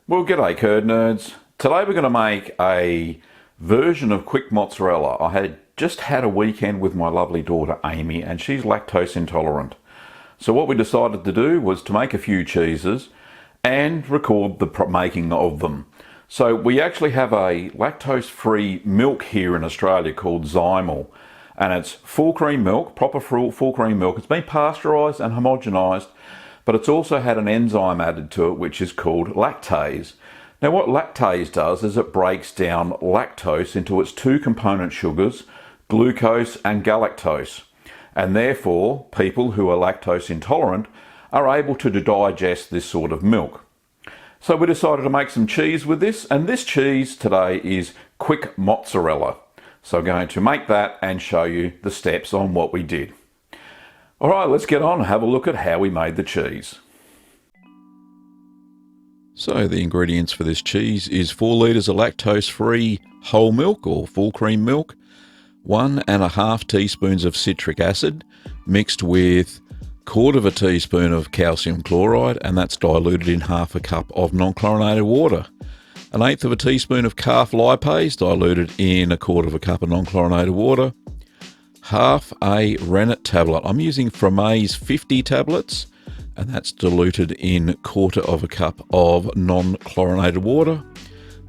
Well, g'day curd nerds. Today we're going to make a version of quick mozzarella. I had just had a weekend with my lovely daughter Amy and she's lactose intolerant. So what we decided to do was to make a few cheeses and record the making of them. So we actually have a lactose-free milk here in Australia called Zymal, and it's full cream milk, proper full cream milk. It's been pasteurised and homogenised, but it's also had an enzyme added to it which is called lactase. Now what lactase does is it breaks down lactose into its two component sugars, glucose and galactose, and therefore people who are lactose intolerant are able to digest this sort of milk. So we decided to make some cheese with this, and this cheese today is quick mozzarella. So I'm going to make that and show you the steps on what we did. Alright, let's get on and have a look at how we made the cheese. So the ingredients for this cheese is 4 litres of lactose-free whole milk or full cream milk, 1.5 teaspoons of citric acid mixed with 1/4 teaspoon of calcium chloride, and that's diluted in 1/2 cup of non-chlorinated water. 1/8 teaspoon of calf lipase diluted in 1/4 cup of non-chlorinated water. Half a rennet tablet. I'm using Fromage's 50 tablets, and that's diluted in 1/4 cup of non-chlorinated water.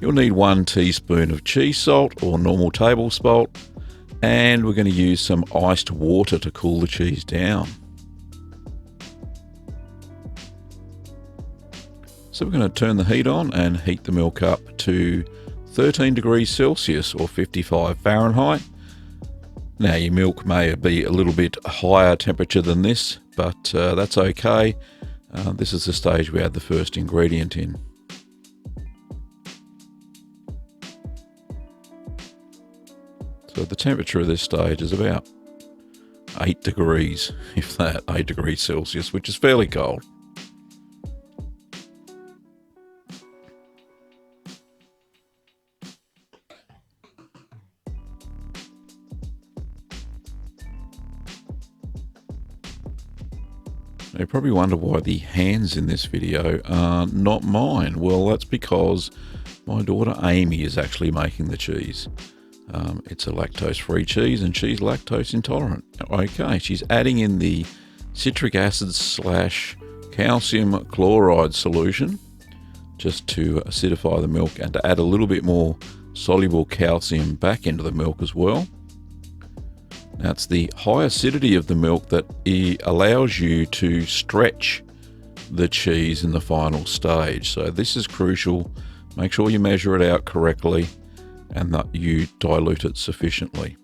You'll need 1 teaspoon of cheese salt or normal table salt, and we're going to use some iced water to cool the cheese down. So we're going to turn the heat on and heat the milk up to 13 degrees Celsius or 55 Fahrenheit. Now your milk may be a little bit higher temperature than this, but that's okay. This is the stage we add the first ingredient in. So the temperature of this stage is about 8 degrees, if that, 8 degrees Celsius, which is fairly cold. You probably wonder why the hands in this video are not mine. Well, that's because my daughter Amy is actually making the cheese. It's a lactose-free cheese and she's lactose intolerant. Okay, she's adding in the citric acid / calcium chloride solution just to acidify the milk and to add a little bit more soluble calcium back into the milk as well. Now it's the high acidity of the milk that allows you to stretch the cheese in the final stage. So this is crucial. Make sure you measure it out correctly and that you dilute it sufficiently.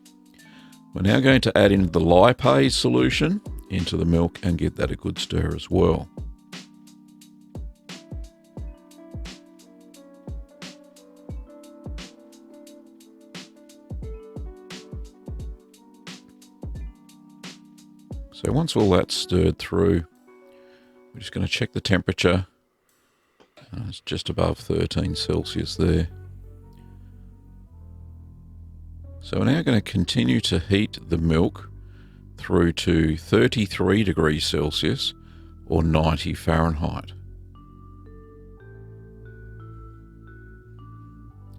We're now going to add in the lipase solution into the milk and give that a good stir as well. So once all that's stirred through, we're just going to check the temperature. It's just above 13 Celsius there. So we're now going to continue to heat the milk through to 33 degrees Celsius or 90 Fahrenheit.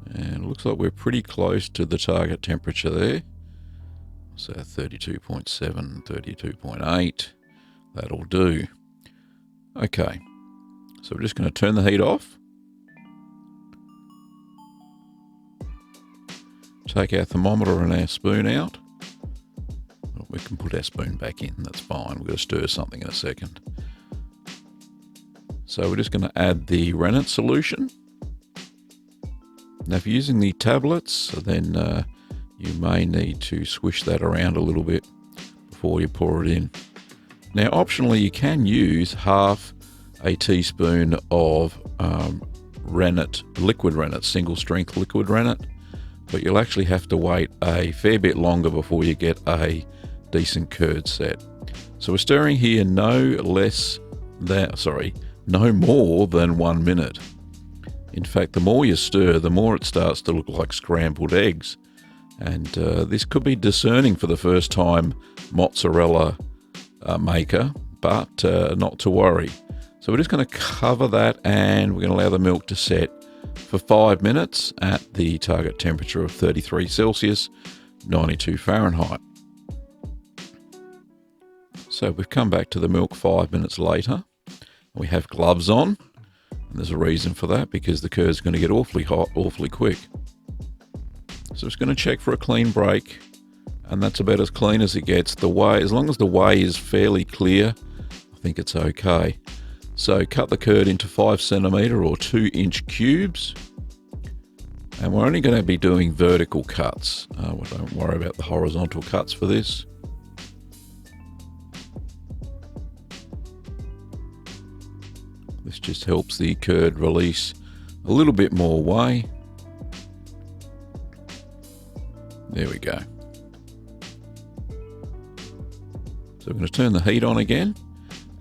And it looks like we're pretty close to the target temperature there. So 32.7, 32.8, that'll do. Okay, so we're just going to turn the heat off. Take our thermometer and our spoon out. Well, we can put our spoon back in, that's fine. We're going to stir something in a second. So we're just going to add the rennet solution. Now if you're using the tablets, then you may need to swish that around a little bit before you pour it in. Now optionally you can use 1/2 teaspoon of rennet, liquid rennet, single strength liquid rennet, but you'll actually have to wait a fair bit longer before you get a decent curd set. So we're stirring here no more than 1 minute. In fact, the more you stir, the more it starts to look like scrambled eggs. And this could be discerning for the first time mozzarella maker, but not to worry. So we're just going to cover that, and we're going to allow the milk to set for 5 minutes at the target temperature of 33 Celsius, 92 Fahrenheit. So we've come back to the milk 5 minutes later. We have gloves on, and there's a reason for that, because the curd's going to get awfully hot awfully quick. So it's going to check for a clean break, and that's about as clean as it gets. The whey, as long as the whey is fairly clear, I think it's okay. So cut the curd into 5 centimetre or 2-inch cubes. And we're only going to be doing vertical cuts. We don't worry about the horizontal cuts for this. This just helps the curd release a little bit more whey. There we go. So we're going to turn the heat on again,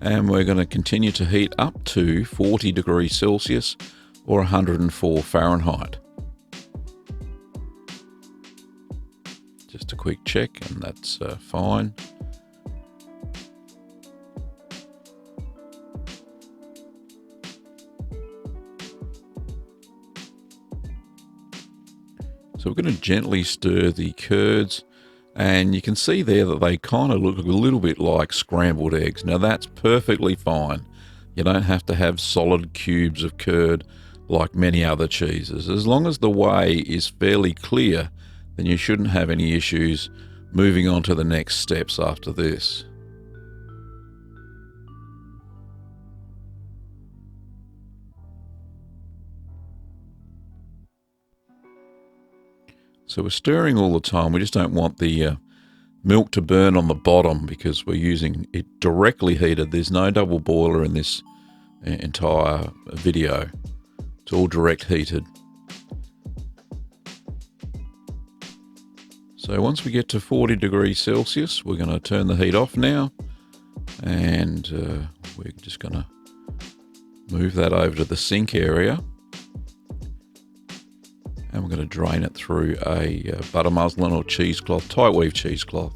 and we're going to continue to heat up to 40 degrees Celsius or 104 Fahrenheit. Just a quick check, and that's fine. So we're going to gently stir the curds, and you can see there that they kind of look a little bit like scrambled eggs. Now that's perfectly fine. You don't have to have solid cubes of curd like many other cheeses. As long as the whey is fairly clear, then you shouldn't have any issues moving on to the next steps after this. So we're stirring all the time. We just don't want the milk to burn on the bottom, because we're using it directly heated. There's no double boiler in this entire video. It's all direct heated. So once we get to 40 degrees Celsius, we're going to turn the heat off now, and we're just going to move that over to the sink area. And we're going to drain it through a butter muslin or cheesecloth, tight weave cheesecloth.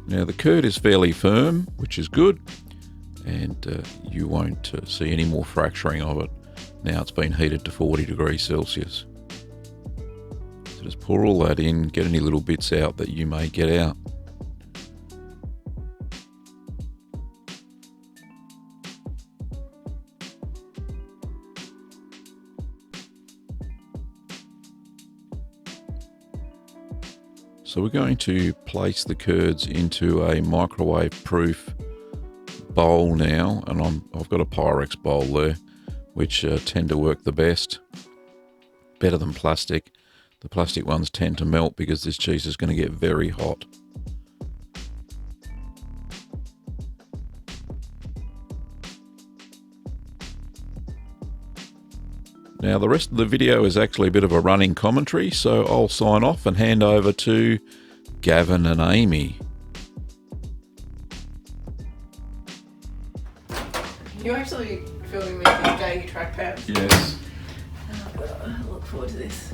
Now the curd is fairly firm, which is good, and you won't see any more fracturing of it now it's been heated to 40 degrees Celsius. So just pour all that in, get any little bits out that you may get out. So we're going to place the curds into a microwave-proof bowl now, and I've got a Pyrex bowl there, which tend to work the best, better than plastic. The plastic ones tend to melt because this cheese is going to get very hot. Now the rest of the video is actually a bit of a running commentary, so I'll sign off and hand over to Gavin and Amy. You're actually filming me for daily track pads. Yes. I look forward to this.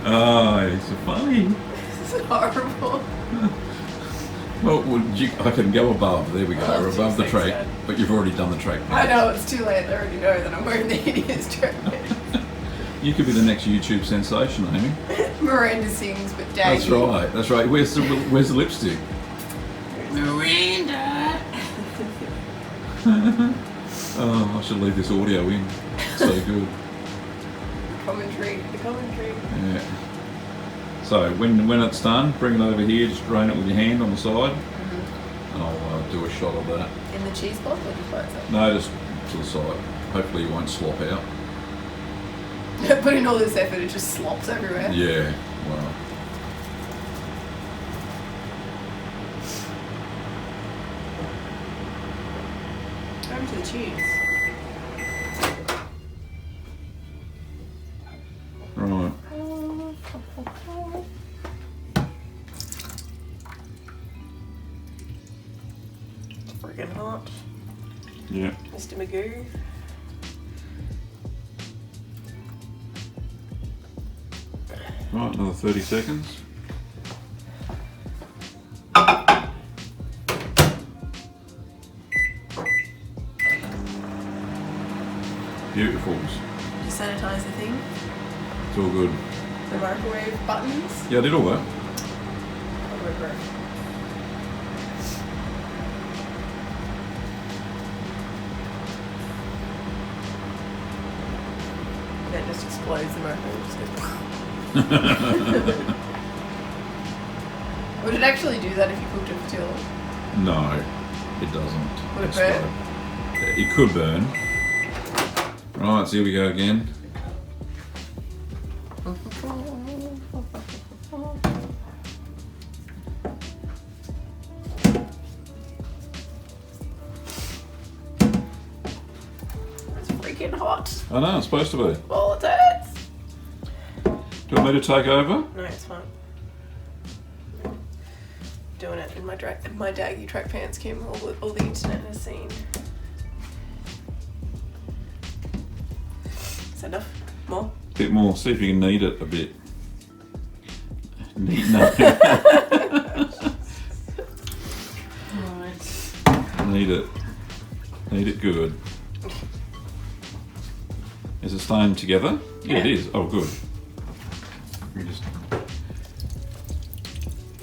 Oh, it's so funny. This is horrible. Well, I can go above. There we go. Oh, We're above the track, sad. but you've already done the track. I know, it's too late. I already know that I'm wearing the hideous track pads. You could be the next YouTube sensation, Amy. Miranda sings, but Daggy. That's right. That's right. Where's the lipstick? Miranda! Oh, I should leave this audio in. It's so good. The commentary. Yeah. So when it's done, bring it over here. Just drain it with your hand on the side, and I'll do a shot of that. In the cheesecloth or just by itself? No, just to the side. Hopefully, you won't slop out. Put in all this effort, it just slops everywhere. Yeah. Wow. Over to the cheese. Right. Friggin' hot. Yeah. Mr. Magoo. Right, another 30 seconds. Beautiful. You sanitize the thing. It's all good. The microwave buttons. Yeah, I did all that. Whatever. That just explodes the microwave. Just goes. Would it actually do that if you cooked it for too long? No, it doesn't. Would it It's burn? fine. It could burn. Right, so here we go again. It's freaking hot. I know, it's supposed to be. Well, it hurts. Do you want me to take over? No, it's fine. Doing it in my daggy track pants, Kim. All the internet has seen. Is that enough? More? Bit more. See if you can knead it a bit. No. Right. Knead it. Knead it good. Is it staying together? Yeah, it Yeah. is. Oh, good. You just...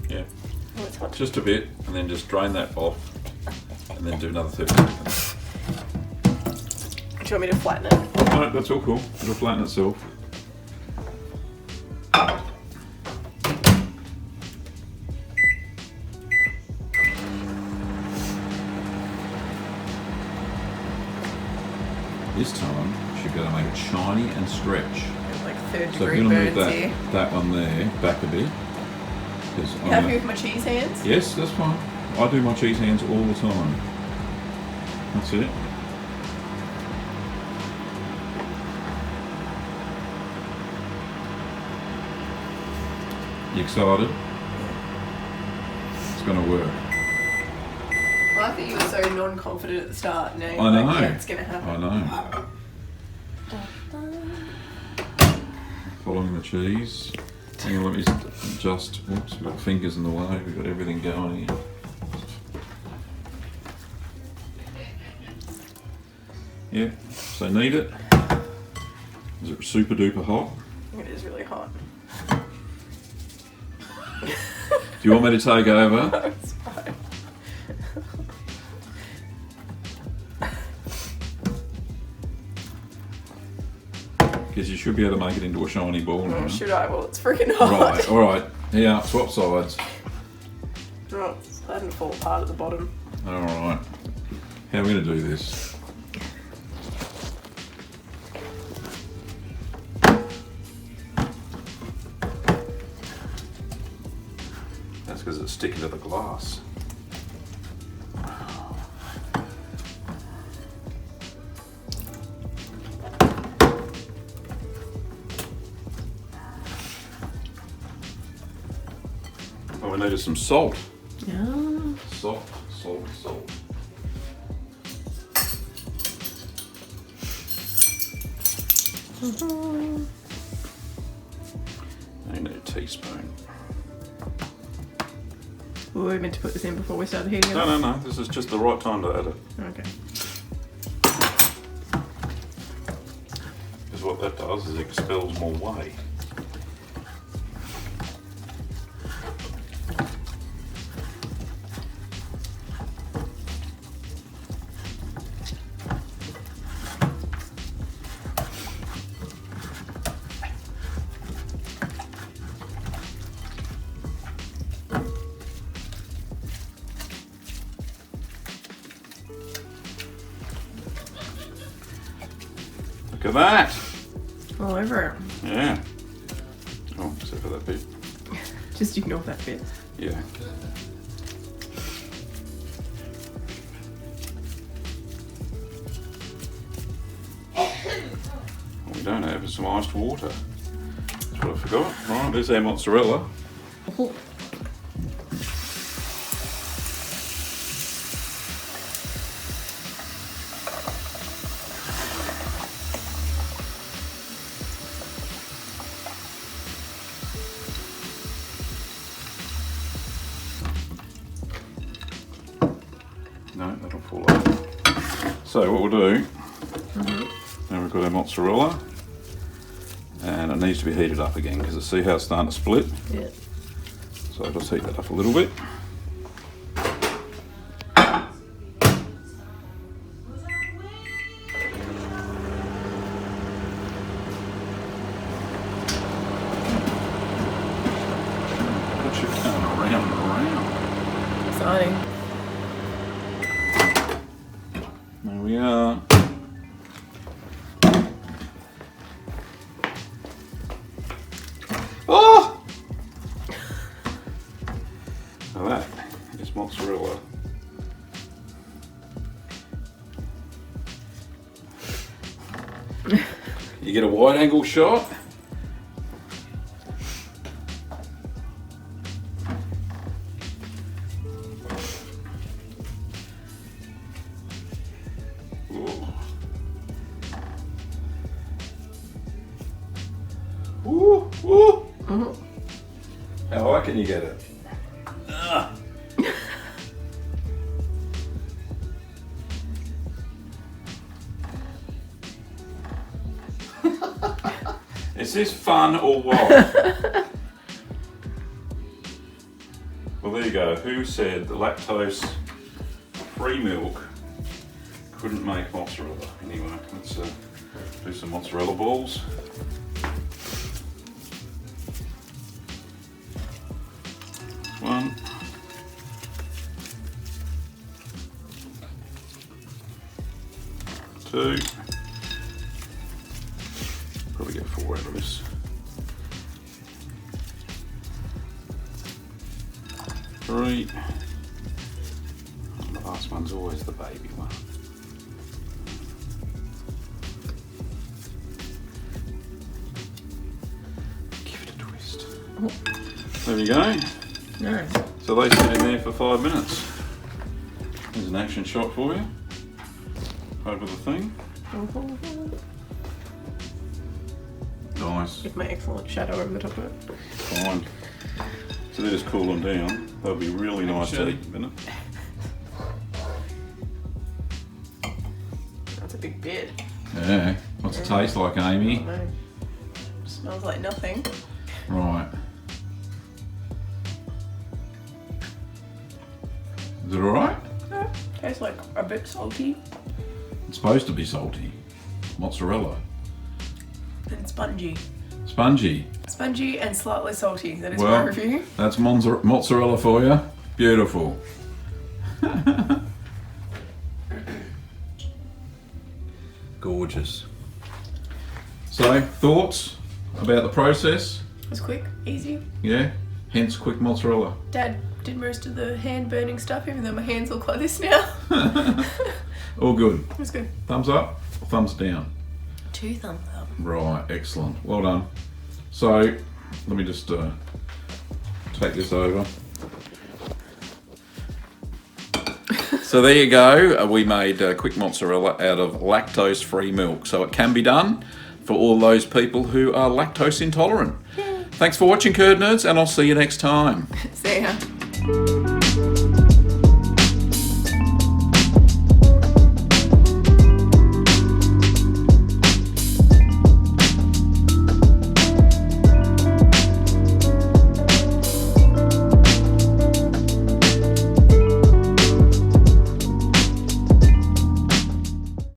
Yeah. Oh, it's hot. Just a bit, and then just drain that off, and then do another 30 seconds. Do you want me to flatten it? No, that's all cool. It'll flatten itself. This time, you should be able to make it shiny and stretch. Like third So if degree you're going to burns move here. that one there back a bit. 'Cause I'm Happy gonna- with my cheese hands? Yes, that's fine. I do my cheese hands all the time. That's it. You excited? It's going to work. I like that you were so non-confident at the start. Now you're I know. like, yeah, it's going to happen. I know. Following the cheese. Hang on, let me just. Whoops, we've got fingers in the way. We've got everything going here. Yeah, so knead it. Is it super duper hot? It is really hot. Do you want me to take over? It's fine. Because you should be able to make it into a shiny ball now. Oh, should I? Well, it's freaking hot. Right, alright. Here, swap sides. Oh, it's starting to fall apart at the bottom. Alright. How are we going to do this? That's because it's sticking to the glass. Oh, we needed some salt. Yeah. Salt. I need a teaspoon. We were meant to put this in before we started heating it up. No. This is just the right time to add it. Okay. Because what that does is it expels more whey. Look at that! All over it. Yeah. Oh, except for that bit. Just ignore that bit. Yeah. What we don't have is some iced water. That's what I forgot. Right, there's our mozzarella. full up. So what we'll do, now we've got our mozzarella, and it needs to be heated up again because see how it's starting to split? Yeah. So I'll just heat that up a little bit. Exciting. There we are. Oh! Now that is mozzarella. You get a wide angle shot. Ooh, ooh. How high can you get it? Is this fun or what? Well, there you go. Who said that lactose-free milk couldn't make mozzarella? Anyway, let's do some mozzarella balls. One. Two. Probably get 4 out of this. 3. And the last one's always the baby one. Give it a twist. There we go. Nice. So they sit in there for 5 minutes. There's an action shot for you. Over the thing. Nice. With my excellent shadow over the top of it. Fine. So they're just cooling down. They'll be really nice to eat in a minute. That's a big bit. Yeah. What's it taste like, Amy? No. Smells like nothing. Right. Is it alright? Yeah. Tastes like a bit salty It's supposed to be salty. Mozzarella. and spongy. Spongy. Spongy and slightly salty. That is my Well, review. that's mozzarella for you. Beautiful. Gorgeous. So, thoughts about the process? It was quick, easy. Yeah? Hence quick mozzarella. Dad did most of the hand burning stuff, even though my hands look like this now. All good. It was good. Thumbs up or thumbs down? 2 thumbs up. Right, excellent. Well done. So, let me just take this over. So there you go. We made quick mozzarella out of lactose-free milk. So it can be done for all those people who are lactose intolerant. Yay. Thanks for watching, Curd Nerds, and I'll see you next time. See ya.